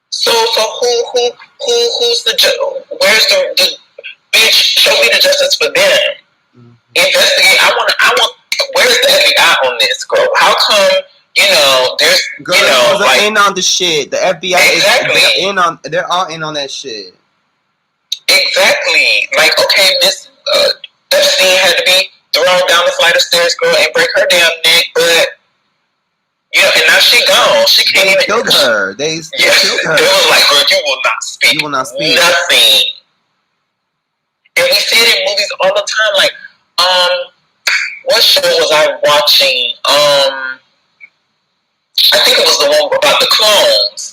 So who's the where's the bitch? Show me the justice for them. Investigate. I want. Where's the FBI on this, girl? How come? There's
girls are in on the shit. The FBI
exactly.
They're all in on that shit.
Exactly. Like, okay, Miss Epstein had to be thrown down the flight of stairs, girl, and break her damn neck, but and now she gone. She can't even.
Killed her. They killed her.
They was like, girl, you will not speak.
You will not speak.
Nothing. And we see it in movies all the time. Like, what show was I watching? I think it was the one about the clones.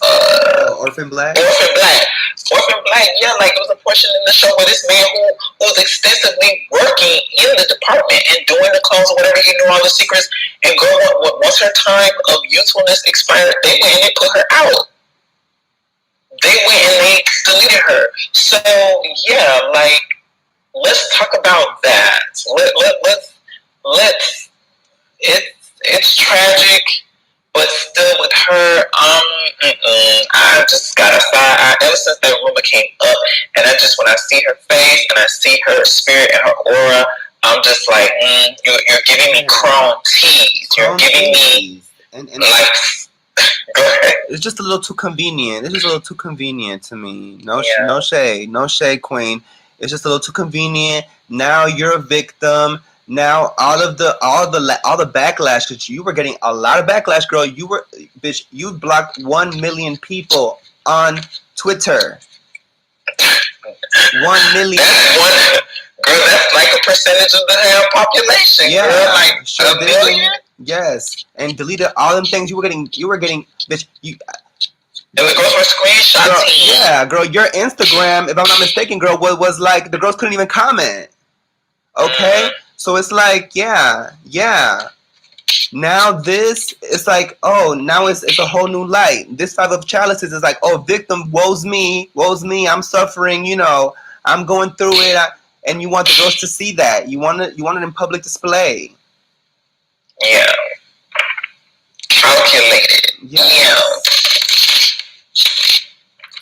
Orphan Black.
Orphan Black, yeah, like, it was a portion in the show where this man who was extensively working in the department and doing the clones or whatever, he knew all the secrets, and girl, once her time of usefulness expired, they went and they put her out. They went and they deleted her. So, yeah, like, let's talk about that. Let's it's tragic, But still with her, I just got a side. Ever since that rumor came up, and I just, when I see her face and I see her spirit and her aura, I'm just like, you're giving me chrome tease. You're giving me
and
like. Go ahead.
It's just a little too convenient. It's just a little too convenient to me. No shade, queen. It's just a little too convenient. Now you're a victim. Now all the backlash, because you were getting a lot of backlash, girl. You blocked 1 million people on Twitter. 1 million.
Girl, that's like a percentage of the whole population.
Yeah,
girl, like
sure
a million.
Yes, and deleted all them things you were getting, bitch.
And the girls were screenshotting.
Yeah, girl, your Instagram, if I'm not mistaken, girl, was like the girls couldn't even comment. Okay, so it's like, yeah. Now this, it's like, oh, now it's a whole new light. This type of chalices is like, oh, victim, woe's me, I'm suffering, I'm going through it, and you want the girls to see that. You want it in public display.
Yeah. Calculated. Yeah.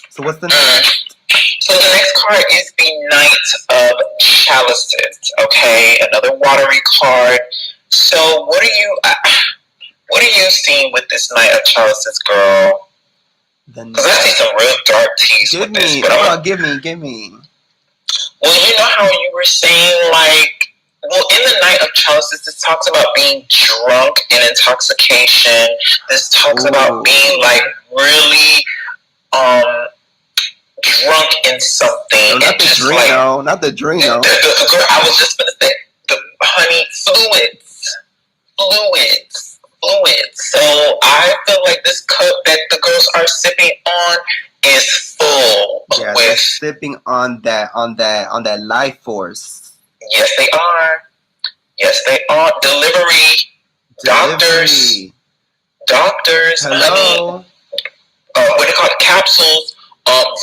So what's the next?
So the next card is the Knight of Chalices. Okay, another watery card. So what are you seeing with this Knight of Chalices, girl? Because I see some real dark teas with this. But
give me.
Well, you know how you were saying, like, well, in the Knight of Chalices, this talks about being drunk and intoxication. This talks about being, like, really drunk in something.
No, not the Drino. Not the Drino.
Girl, I was just going to say, honey, fluids. So I feel like this cup that the girls are sipping on is full.
Yeah, they're sipping on that life force.
Yes, they are. Delivery. Doctors.
Hello.
Honey. What do you call it? Capsules.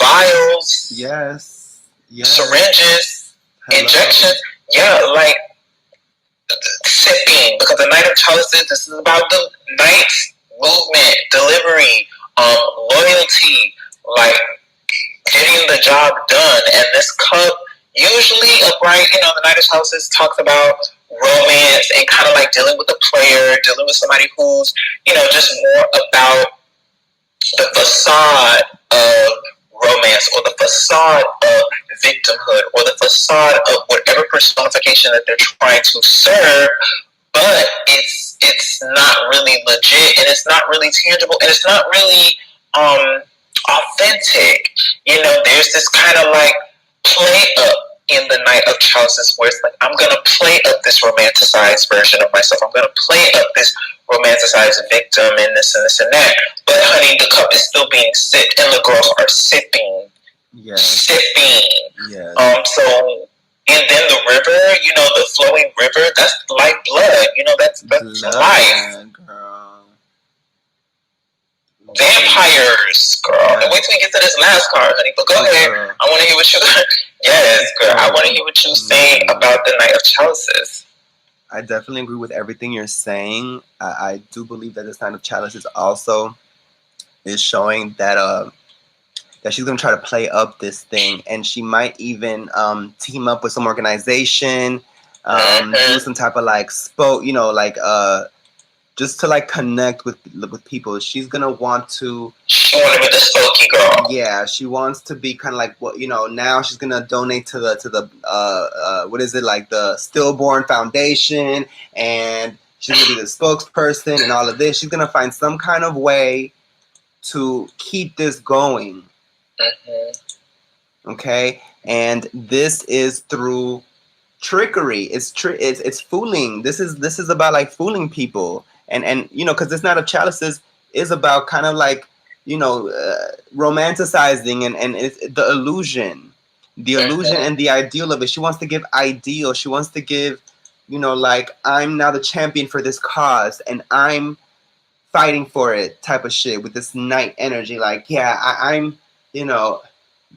Vials.
Yes.
Syringes. Injections. Yeah, like sipping. Because the Knight of Chalices, this is about the Knight's movement, delivery, loyalty, like getting the job done. And this cup, usually the Knight of Chalices talks about romance and kind of like dealing with a player, dealing with somebody who's, just more about the facade of romance or the facade of victimhood or the facade of whatever personification that they're trying to serve, but it's not really legit and it's not really tangible and it's not really authentic. There's this kind of like play up in the Knight of Chalices where it's like, I'm going to play up this romanticized version of myself. I'm going to play up this romanticized victim and this and that. But honey, the cup is still being sipped and the girls are sipping.
Yes.
Sipping.
Yes.
So, and then the river, the flowing river, that's like blood. That's blood, life.
Girl.
Vampires, girl.
Yes.
And wait till we get to this last card, honey. But go ahead.
Girl.
I want to hear what you. Yes, girl. I want to hear what you say about the Knight of Chalices.
I definitely agree with everything you're saying. I do believe that this Knight of Chalices also is showing that that she's gonna try to play up this thing, and she might even team up with some organization, do some type of like just to like connect with people. She's gonna want to.
She want to be the spooky girl.
Yeah, she wants to be kind of like now she's gonna donate to the what is it, like the Stillborn Foundation, and she's gonna be the spokesperson and all of this. She's gonna find some kind of way to keep this going. Okay, and this is through trickery. It's fooling. This is about like fooling people. And because this Knight of Chalices is about kind of like, romanticizing and it's the illusion and the ideal of it. She wants to give ideal. She wants to give, like, I'm now the champion for this cause and I'm fighting for it type of shit with this knight energy. Like, yeah, I'm,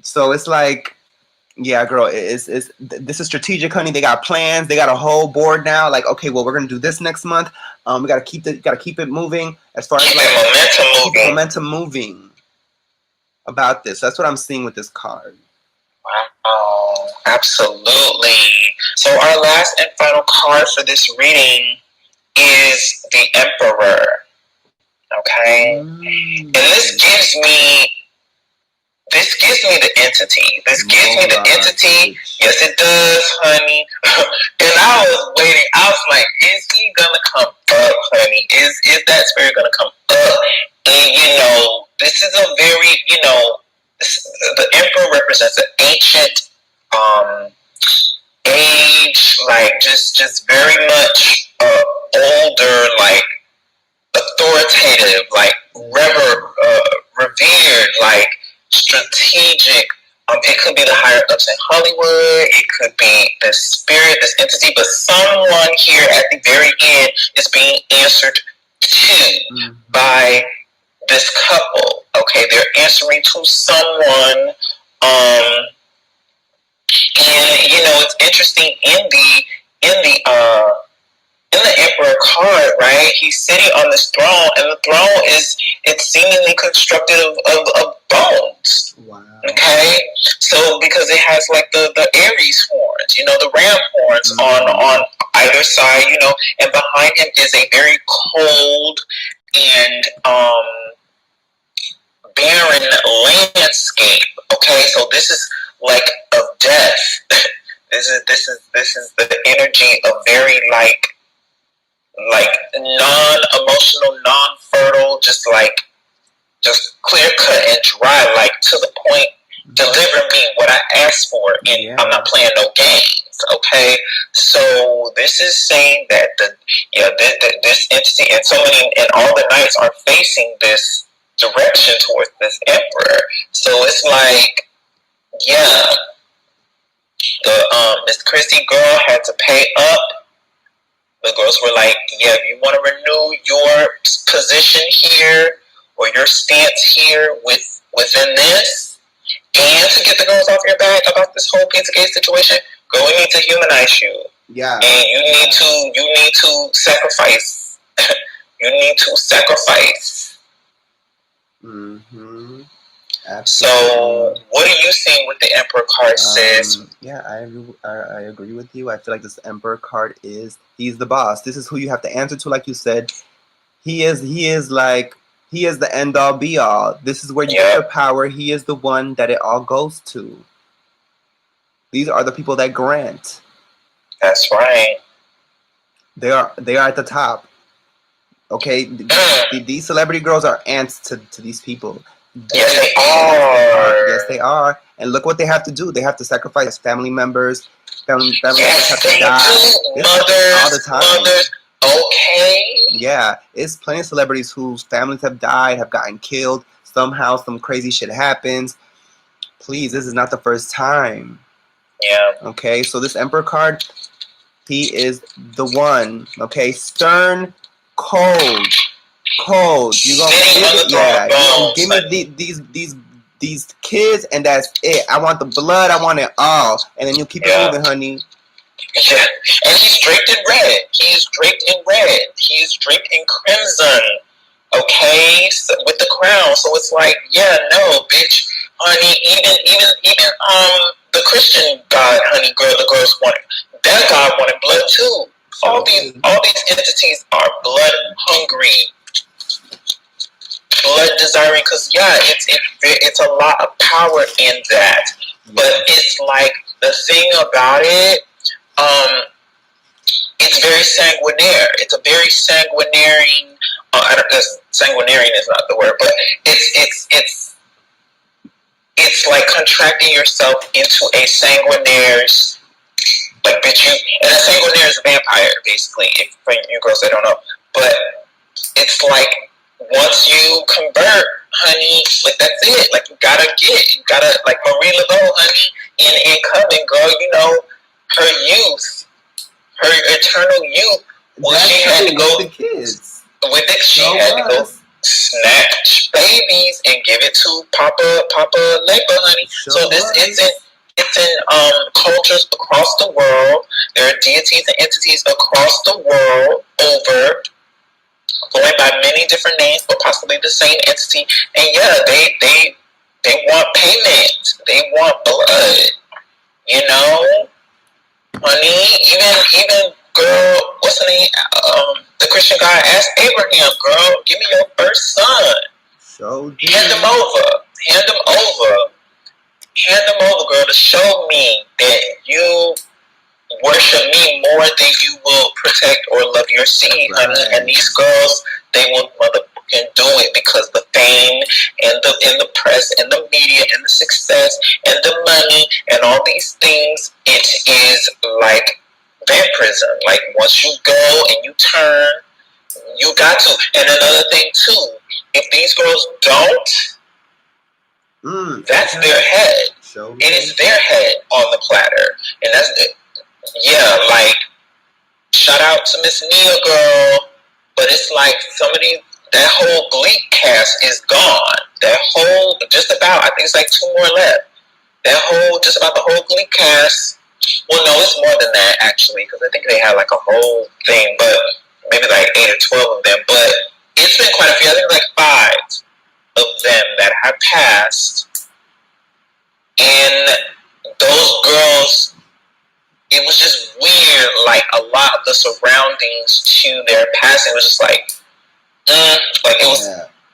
so it's like, Yeah, girl, this is strategic, honey. They got plans. They got a whole board now. Like, okay, well, we're gonna do this next month. We gotta keep it moving as far as keep the momentum moving about this. That's what I'm seeing with this card.
Wow, absolutely. So our last and final card for this reading is the Emperor. Okay, and this gives me the entity. This gives me the entity. Yes, it does, honey. And I was waiting. I was like, is he gonna come up, honey? Is that spirit gonna come up? And this is a very, the Emperor represents an ancient age, like just very much older, like authoritative, like revered, like strategic. It could be the higher ups in Hollywood. It could be the spirit, this entity, but someone here at the very end is being answered to by this couple. Okay, they're answering to someone. And it's interesting in the Emperor card, right? He's sitting on this throne, and the throne it's seemingly constructed of bones.
Wow.
Okay, so because it has like the Aries horns, the ram horns on either side, and behind him is a very cold and barren landscape. Okay, so this is like of death. This is the energy of very like non-emotional, non-fertile, just clear cut and dry, like to the point. Deliver me what I asked for, and I'm not playing no games. Okay, so this is saying that this entity and so many and all the knights are facing this direction towards this emperor. So it's like, the Miss Chrissy girl had to pay up. The girls were like, if you want to renew your position here or your stance here within this, and to get the girls off your back about this whole Pizzagate situation, girl, we need to humanize you. Yeah. And you need to sacrifice. You need to sacrifice.
Mm-hmm. Absolutely.
So, what are you seeing with the Emperor card, sis?
Yeah, I agree with you. I feel like this Emperor card he's the boss. This is who you have to answer to, like you said. He is the end all be all. This is where you get your power. He is the one that it all goes to. These are the people that grant.
That's right.
They are at the top. Okay, these celebrity girls are ants to these people.
Yes, they are.
Yes, they are. And look what they have to do. They have to sacrifice family members. Family members have to die.
Mothers,
all the time.
Mothers. Okay.
Yeah, it's plenty of celebrities whose families have died, have gotten killed. Somehow, some crazy shit happens. Please, this is not the first time.
Yeah.
Okay, so this Emperor card, he is the one. Okay, stern, cold. You gonna give me these kids, and that's it. I want the blood. I want it all, and then you keep it moving, honey.
Yeah, and he's draped in red. He's draped in red. He's draped in crimson. Okay, so, with the crown. So it's like, no, bitch, honey. Even the Christian God, honey, the girls wanted that God wanted blood too. All these entities are blood hungry, blood desiring. Because it's a lot of power in that. But it's like the thing about it. It's very sanguinary. It's a very sanguinary. Sanguinary is not the word, but it's like contracting yourself into a sanguinaire's, like, bitch, and a sanguinaire is a vampire, basically. If for you girls that don't know, but it's like once you convert, honey, like that's it. Like you gotta like Marie Laveau, honey, in Coven, girl. Her youth, her eternal youth. Well, she had to go
with the kids.
She had to go snatch babies and give it to Papa Legba, honey. So this isn't. It's in cultures across the world. There are deities and entities across the world over, going by many different names, but possibly the same entity. And yeah, they want payment. They want blood. You know, honey. Even girl, what's her name? The Christian guy asked Abraham, "Girl, give me your first son. Hand him over. Hand him over. Hand him over, girl, to show me that you worship me more than you will protect or love your seed, honey." And these girls, they will motherfucking do it because the fame and the press and the media and the success and the money and all these things. It is like vampirism. Like once you go and you turn, you got to. And another thing too, if these girls don't, that's their head. It is their head on the platter, and that's it. Yeah, like shout out to Miss Nia, girl, but it's like that whole Glee cast is gone. That whole, just about, I think it's like 2 more left. That whole, just about the whole Glee cast. Well, no, it's more than that actually, because I think they had like a whole thing, but maybe like 8 or 12 of them. But it's been quite a few. I think like 5 of them that have passed, and those girls, it was just weird. Like a lot of the surroundings to their passing was just like it was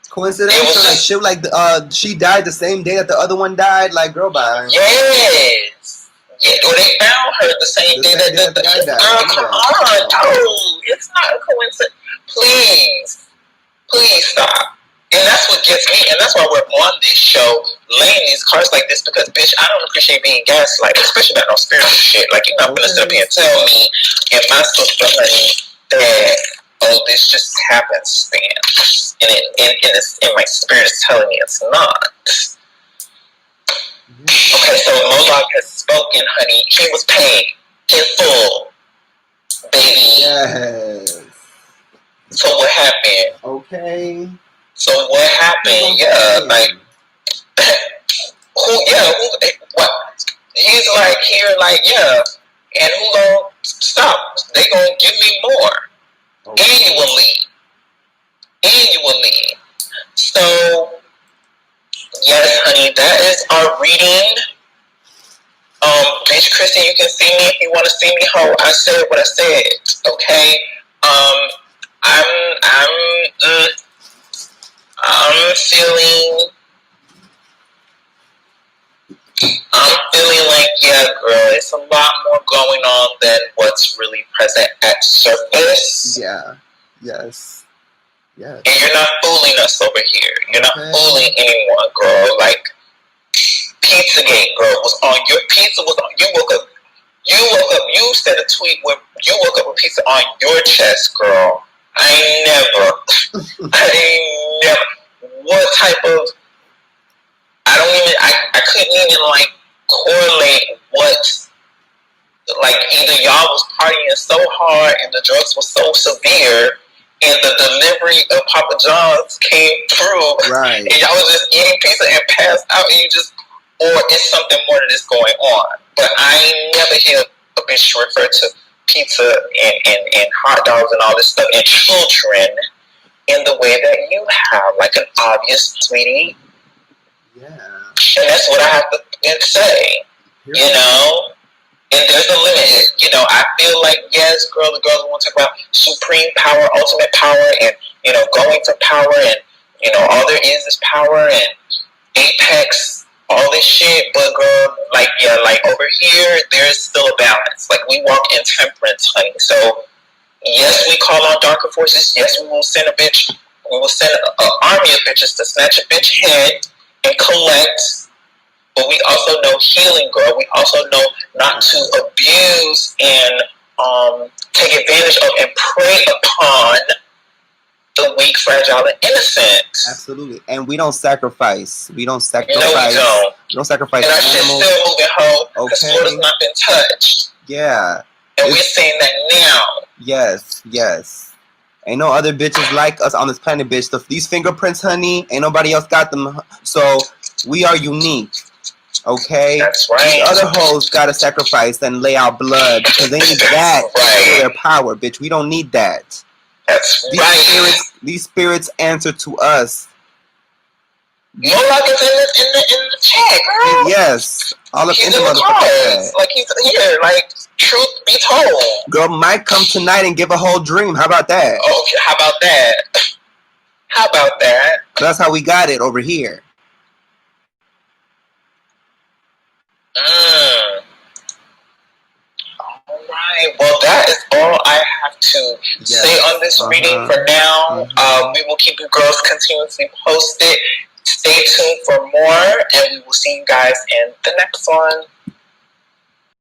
coincidence. It was like shit. Like she died the same day that the other one died. Like girl, bye.
Yes. Yeah, or they found her the same day that the guy died. Girl, come on, no, it's not a coincidence. Please stop. And that's what gets me, and that's why we're on this show, laying these cards like this, because, bitch, I don't appreciate being gaslighted, especially about no spiritual shit. Like, you're not gonna sit up here and tell me and my sister, honey, that, oh, this just happenstance. And my spirit is telling me it's not. Okay, so Moloch has spoken, honey. He was paid in full, baby.
Yes.
So what happened?
Okay.
So what happened? Yeah, like what? He's like here, like yeah, and who gonna stop? They gonna give me more annually. So yes, honey, that is our reading. Bitch, Chrissy, you can see me if you want to see me. Ho, I said what I said. Okay. I'm feeling like, yeah, girl, it's a lot more going on than what's really present at surface.
Yeah. Yes. Yes.
And you're not fooling us over here. You're not fooling anyone, girl. Like, Pizzagate, girl, was on your pizza was on. You woke up. You sent a tweet where you woke up with pizza on your chest, girl. I ain't never. What type of? I couldn't even like correlate what. Like either y'all was partying so hard and the drugs were so severe, and the delivery of Papa John's came through,
right?
And y'all was just eating pizza and passed out, and you just, or it's something more that is going on. But I ain't never hear a bitch refer to pizza and hot dogs and all this stuff and children in the way that you have, like an obvious sweetie.
Yeah.
And that's what I have to say. You know? And there's a limit. You know, I feel like, yes, the girls want to talk about supreme power, ultimate power, and, you know, going to power, and, you know, all there is power, and apex, all this shit. But, girl, like, yeah, like, over here, there's still a balance. Like, we walk in temperance, honey. So, yes, we call on darker forces. Yes, we will send we will send an army of bitches to snatch a bitch head and collect. But we also know healing, girl. We also know not to abuse and take advantage of and prey upon the weak, fragile, and innocent.
Absolutely. And we don't sacrifice. We don't sacrifice.
No, we don't.
We don't sacrifice.
And our shit's still moving, ho. Because Florida's not been touched.
Yeah.
And we're saying that now.
Yes, yes. Ain't no other bitches like us on this planet, bitch. These fingerprints, honey, ain't nobody else got them. So we are unique. Okay?
That's right.
These other hoes gotta sacrifice and lay out blood because they need that for their power, bitch. We don't need that.
That's right.
These spirits answer to us.
More like it's in the chat, girl.
Yes. All up
he's
in the
cards.
motherfucking chat.
Like he's here. Like, truth be told.
Girl might come tonight and give a whole dream. How about that?
Okay, how about that? How about that?
That's how we got it over here.
Alright, well that is all I have to say on this reading for now. We will keep you girls continuously posted. Stay tuned for more, and we will see you guys in the next one.